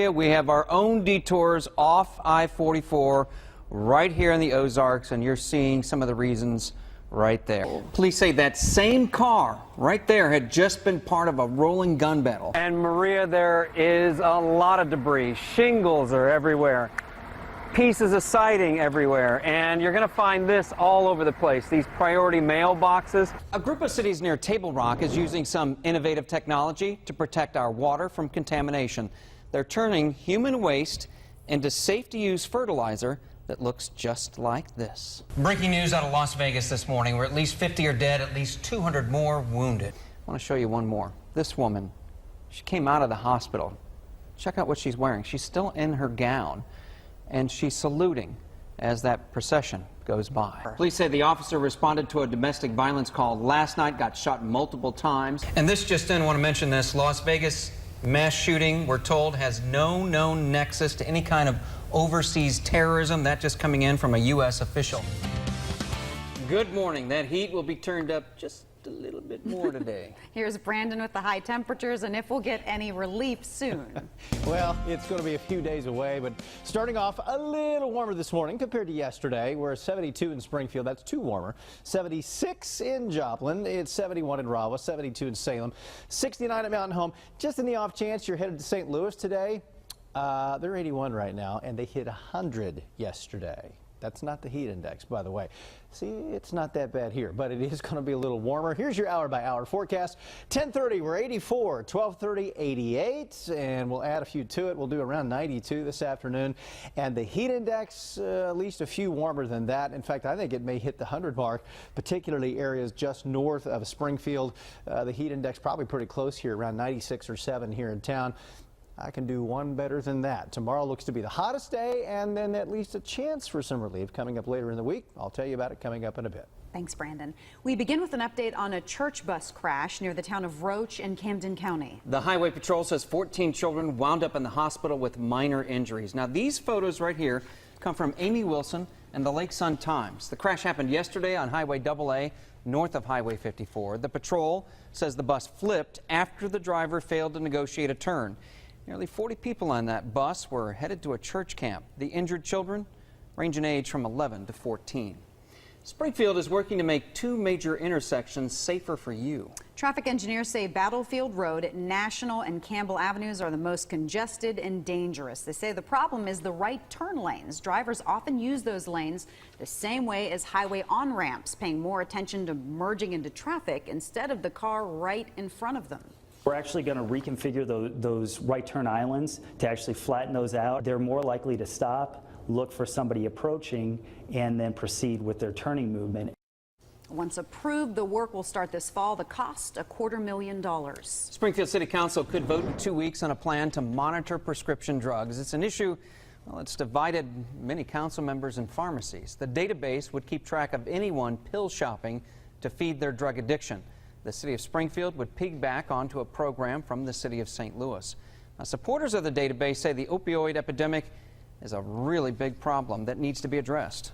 We have our own detours off I-44 right here in the Ozarks, and you're seeing some of the reasons right there. Police say that same car right there had just been part of a rolling gun battle. And Maria, there is a lot of debris. Shingles are everywhere. Pieces of siding everywhere, and you're going to find this all over the place, these priority mailboxes. A group of cities near Table Rock is using some innovative technology to protect our water from contamination. They're turning human waste into safe-to-use fertilizer that looks just like this. Breaking news out of Las Vegas this morning, where at least 50 are dead, at least 200 more wounded. I want to show you one more. This woman, she came out of the hospital. Check out what she's wearing. She's still in her gown, and she's saluting as that procession goes by. Police say the officer responded to a domestic violence call last night, got shot multiple times. And this just in, I want to mention this, Las Vegas mass shooting, we're told, has no known nexus to any kind of overseas terrorism. That just coming in from a U.S. official. Good morning. That heat will be turned up just a little bit more today. Here's Brandon with the high temperatures and if we'll get any relief soon. Well, it's going to be a few days away, but starting off a little warmer this morning compared to yesterday. We're 72 in Springfield. That's 2 warmer. 76 in Joplin. It's 71 in Rahwah, 72 in Salem, 69 at Mountain Home. Just in the off chance you're headed to St. Louis today, they're 81 right now, and they hit 100 yesterday. That's not the heat index, by the way. See, it's not that bad here, but it is going to be a little warmer. Here's your hour-by-hour forecast. 10:30, we're 84. 12:30, 88, and we'll add a few to it. We'll do around 92 this afternoon, and the heat index at least a few warmer than that. In fact, I think it may hit the 100 mark, particularly areas just north of Springfield. The heat index probably pretty close here, around 96 or 7 here in town. I can do one better than that. Tomorrow looks to be the hottest day, and then at least a chance for some relief coming up later in the week. I'll tell you about it coming up in a bit. Thanks, Brandon. We begin with an update on a church bus crash near the town of Roach in Camden County. The Highway Patrol says 14 children wound up in the hospital with minor injuries. Now, these photos right here come from Amy Wilson and the Lake Sun Times. The crash happened yesterday on Highway AA north of Highway 54. The patrol says the bus flipped after the driver failed to negotiate a turn. Nearly 40 people on that bus were headed to a church camp. The injured children range in age from 11 to 14. Springfield is working to make 2 major intersections safer for you. Traffic engineers say Battlefield Road, National, and Campbell Avenues are the most congested and dangerous. They say the problem is the right turn lanes. Drivers often use those lanes the same way as highway on-ramps, paying more attention to merging into traffic instead of the car right in front of them. We're actually going to reconfigure those right turn islands to actually flatten those out. They're more likely to stop, look for somebody approaching, and then proceed with their turning movement. Once approved, the work will start this fall. The cost, $250,000. Springfield City Council could vote in 2 weeks on a plan to monitor prescription drugs. It's an issue, well, it's divided many council members and pharmacies. The database would keep track of anyone pill shopping to feed their drug addiction. The city of Springfield would piggyback onto a program from the city of St. Louis. Now, supporters of the database say the opioid epidemic is a really big problem that needs to be addressed.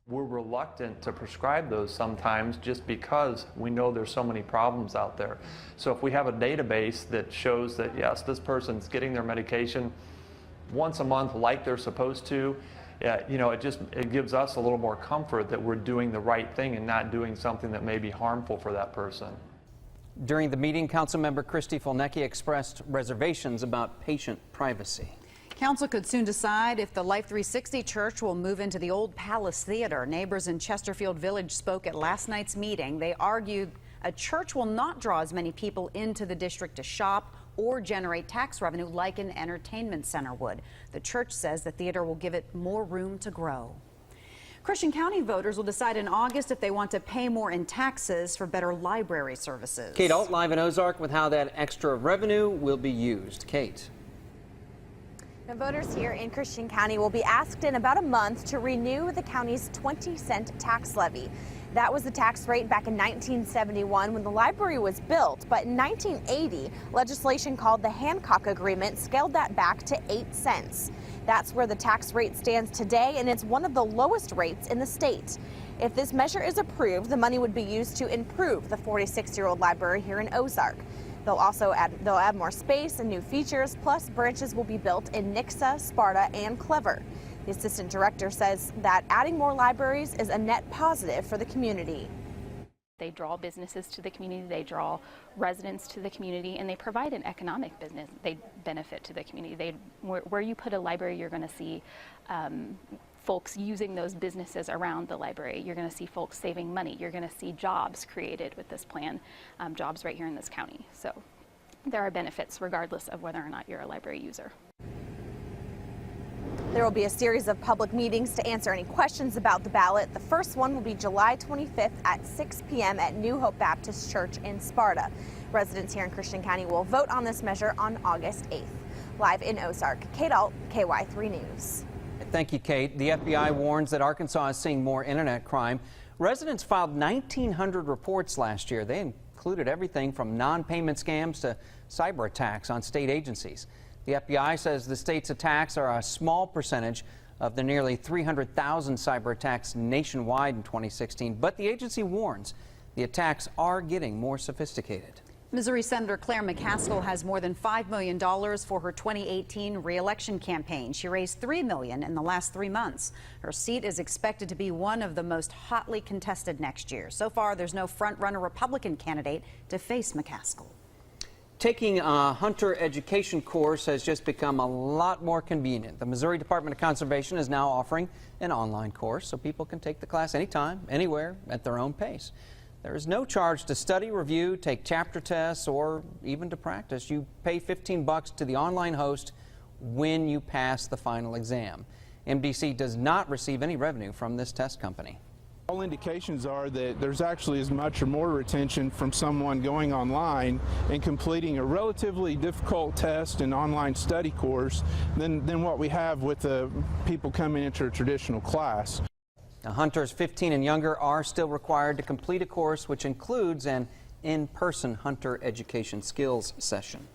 We're reluctant to prescribe those sometimes just because we know there's so many problems out there. So if we have a database that shows that, yes, this person's getting their medication once a month like they're supposed to, you know, it gives us a little more comfort that we're doing the right thing and not doing something that may be harmful for that person. During the meeting, Councilmember Christy Fulnecki expressed reservations about patient privacy. Council could soon decide if the Life 360 Church will move into the old Palace Theater. Neighbors in Chesterfield Village spoke at last night's meeting. They argued a church will not draw as many people into the district to shop or generate tax revenue like an entertainment center would. The church says the theater will give it more room to grow. Christian County voters will decide in August if they want to pay more in taxes for better library services. Kate Alt live in Ozark with how that extra revenue will be used. Kate. Now, voters here in Christian County will be asked in about a month to renew the county's 20-cent tax levy. That was the tax rate back in 1971 when the library was built, but in 1980, legislation called the Hancock Agreement scaled that back to 8 cents. That's where the tax rate stands today, and it's one of the lowest rates in the state. If this measure is approved, the money would be used to improve the 46-year-old library here in Ozark. They'll add more space and new features, plus branches will be built in Nixa, Sparta, and Clever. The assistant director says that adding more libraries is a net positive for the community. They draw businesses to the community, they draw residents to the community, and they provide an economic benefit to the community. Where you put a library, you're going to see folks using those businesses around the library. You're going to see folks saving money. You're going to see jobs created with this plan, jobs right here in this county. So there are benefits regardless of whether or not you're a library user. There will be a series of public meetings to answer any questions about the ballot. The first one will be July 25th at 6 p.m. at New Hope Baptist Church in Sparta. Residents here in Christian County will vote on this measure on August 8th. Live in Ozark, Kate Alt, KY3 News. Thank you, Kate. The FBI warns that Arkansas is seeing more internet crime. Residents filed 1,900 reports last year. They included everything from non-payment scams to cyber attacks on state agencies. The FBI says the state's attacks are a small percentage of the nearly 300,000 cyber attacks nationwide in 2016, but the agency warns the attacks are getting more sophisticated. Missouri Senator Claire McCaskill has more than $5 million for her 2018 re-election campaign. She raised $3 million in the last 3 months. Her seat is expected to be one of the most hotly contested next year. So far, there's no front-runner Republican candidate to face McCaskill. Taking a hunter education course has just become a lot more convenient. The Missouri Department of Conservation is now offering an online course so people can take the class anytime, anywhere, at their own pace. There is no charge to study, review, take chapter tests, or even to practice. You pay $15 to the online host when you pass the final exam. MDC does not receive any revenue from this test company. All indications are that there's actually as much or more retention from someone going online and completing a relatively difficult test and online study course than what we have with the people coming into a traditional class. Now, hunters 15 and younger are still required to complete a course which includes an in-person hunter education skills session.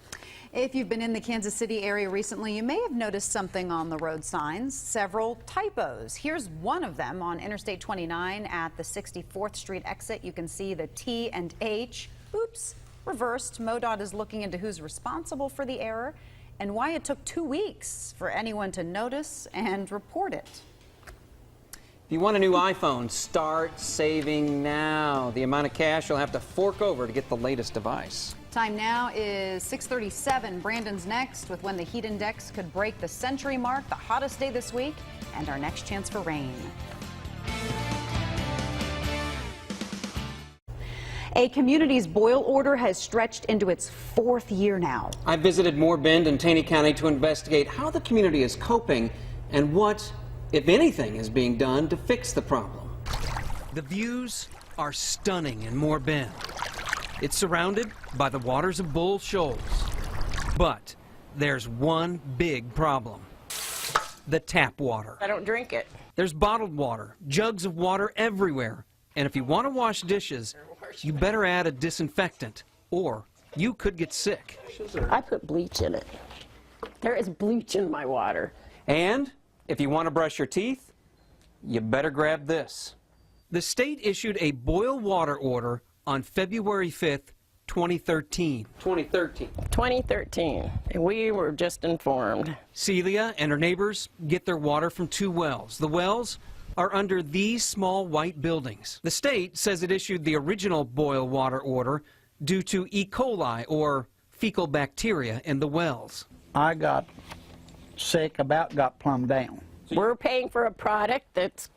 If you've been in the Kansas City area recently, you may have noticed something on the road signs, several typos. Here's one of them on Interstate 29 at the 64th Street exit. You can see the T and H, oops, reversed. MoDOT is looking into who's responsible for the error and why it took 2 weeks for anyone to notice and report it. If you want a new iPhone, start saving now. The amount of cash you'll have to fork over to get the latest device. Time now is 6:37. Brandon's next with when the heat index could break the century mark, the hottest day this week, and our next chance for rain. A community's boil order has stretched into its 4th year now. I visited Moore Bend and Taney County to investigate how the community is coping and what, if anything, is being done to fix the problem. The views are stunning in Moore Bend. It's surrounded by the waters of Bull Shoals. But there's one big problem. The tap water. I don't drink it. There's bottled water, jugs of water everywhere. And if you want to wash dishes, you better add a disinfectant, or you could get sick. I put bleach in it. There is bleach in my water. And if you want to brush your teeth, you better grab this. The state issued a boil water order on February 5th, 2013. 2013. We were just informed. Celia and her neighbors get their water from 2 wells. The wells are under these small white buildings. The state says it issued the original boil water order due to E. coli, or fecal bacteria, in the wells. I got sick, about got plumb down. We're paying for a product that's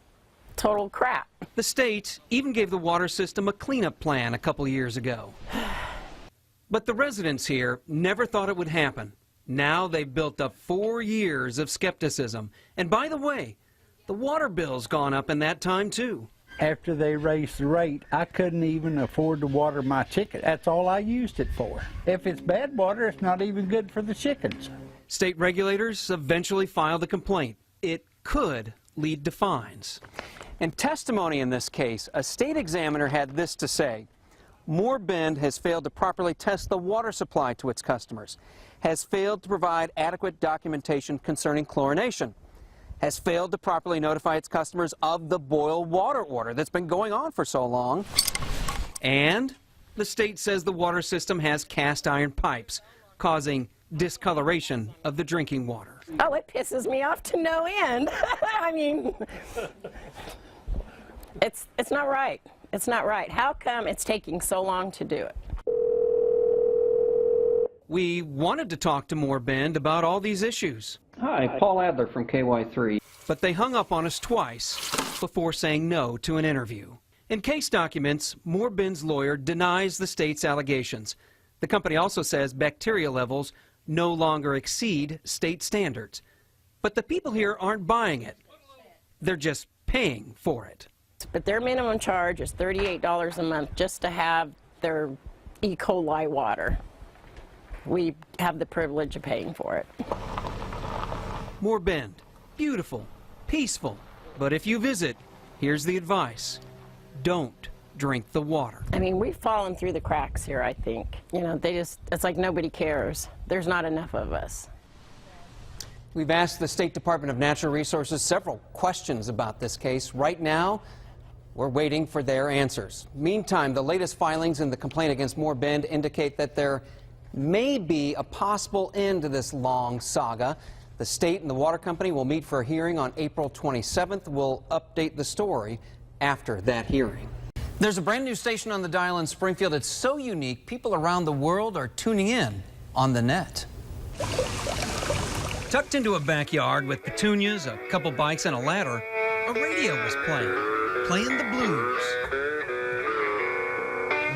total crap. The state even gave the water system a cleanup plan a couple years ago. But the residents here never thought it would happen. Now they've built up 4 years of skepticism. And by the way, the water bill's gone up in that time too. After they raised the rate, I couldn't even afford to water my chicken. That's all I used it for. If it's bad water, it's not even good for the chickens. State regulators eventually filed a complaint. It could lead to fines. In testimony in this case, a state examiner had this to say: Moore Bend has failed to properly test the water supply to its customers, has failed to provide adequate documentation concerning chlorination, has failed to properly notify its customers of the boil water order that's been going on for so long, and The state says the water system has cast iron pipes, causing discoloration of the drinking water. Oh, it pisses me off to no end. I mean, it's not right. It's not right. How come it's taking so long to do it? We wanted to talk to Moore Bend about all these issues. Hi, Paul Adler from KY3. But they hung up on us twice before saying no to an interview. In case documents, Moore Bend's lawyer denies the state's allegations. The company also says bacteria levels no longer exceed state standards. But the people here aren't buying it. They're just paying for it. But their minimum charge is $38 a month just to have their E. coli water. We have the privilege of paying for it. Moore Bend, beautiful, peaceful. But if you visit, here's the advice. Don't drink the water. I mean, we've fallen through the cracks here, I think. You know, it's like nobody cares. There's not enough of us. We've asked the State Department of Natural Resources several questions about this case. Right now, we're waiting for their answers. Meantime, the latest filings in the complaint against Moore Bend indicate that there may be a possible end to this long saga. The state and the water company will meet for a hearing on April 27th. We'll update the story after that hearing. There's a brand new station on the dial in Springfield. It's so unique, people around the world are tuning in on the net. Tucked into a backyard with petunias, a couple bikes, and a ladder, a radio was playing the blues.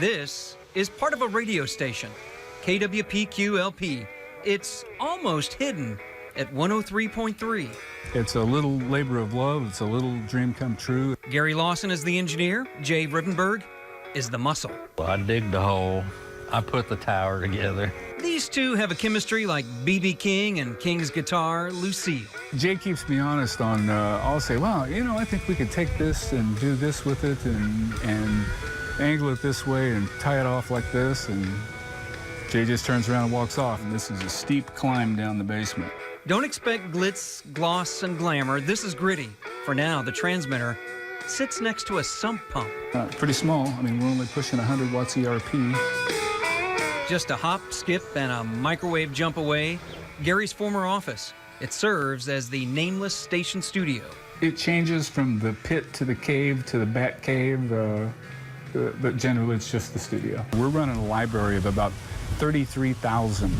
This is part of a radio station, KWPQ-LP. It's almost hidden at 103.3. It's a little labor of love. It's a little dream come true. Gary Lawson is the engineer. Jay Rivenberg is the muscle. I dig the hole. I put the tower together. These two have a chemistry like B.B. King and King's guitar, Lucille. Jay keeps me honest on, I'll say, well, you know, I think we could take this and do this with it and angle it this way and tie it off like this. And Jay just turns around and walks off. And this is a steep climb down the basement. Don't expect glitz, gloss, and glamour. This is gritty. For now, the transmitter sits next to a sump pump. Pretty small. I mean, we're only pushing 100 watts ERP. Just a hop, skip, and a microwave jump away, Gary's former office. It serves as the nameless station studio. It changes from the pit to the cave to the bat cave, but generally it's just the studio. We're running a library of about 33,000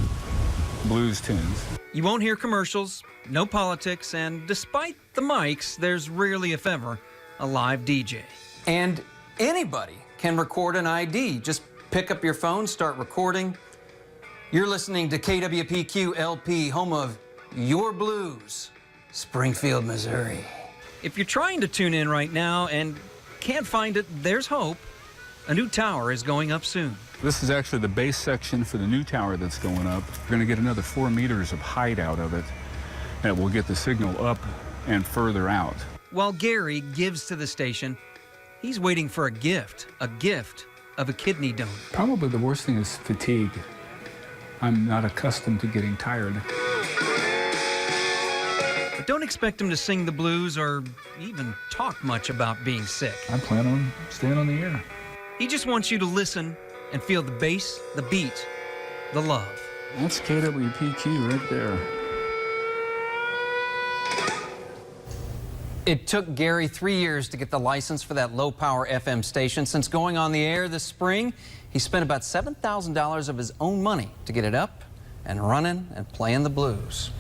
blues tunes. You won't hear commercials, no politics, and despite the mics, there's rarely, if ever, a live DJ. And anybody can record an ID. Just pick up your phone, start recording. You're listening to KWPQ-LP, home of Your Blues, Springfield, Missouri. If you're trying to tune in right now and can't find it, there's hope. A new tower is going up soon. This is actually the base section for the new tower that's going up. We're going to get another 4 meters of height out of it, and it will get the signal up and further out. While Gary gives to the station, he's waiting for a gift of a kidney donor. Probably the worst thing is fatigue. I'm not accustomed to getting tired. But don't expect him to sing the blues or even talk much about being sick. I plan on staying on the air. He just wants you to listen and feel the bass, the beat, the love. That's KWPQ right there. It took Gary 3 years to get the license for that low-power FM station. Since going on the air this spring, he spent about $7,000 of his own money to get it up and running and playing the blues.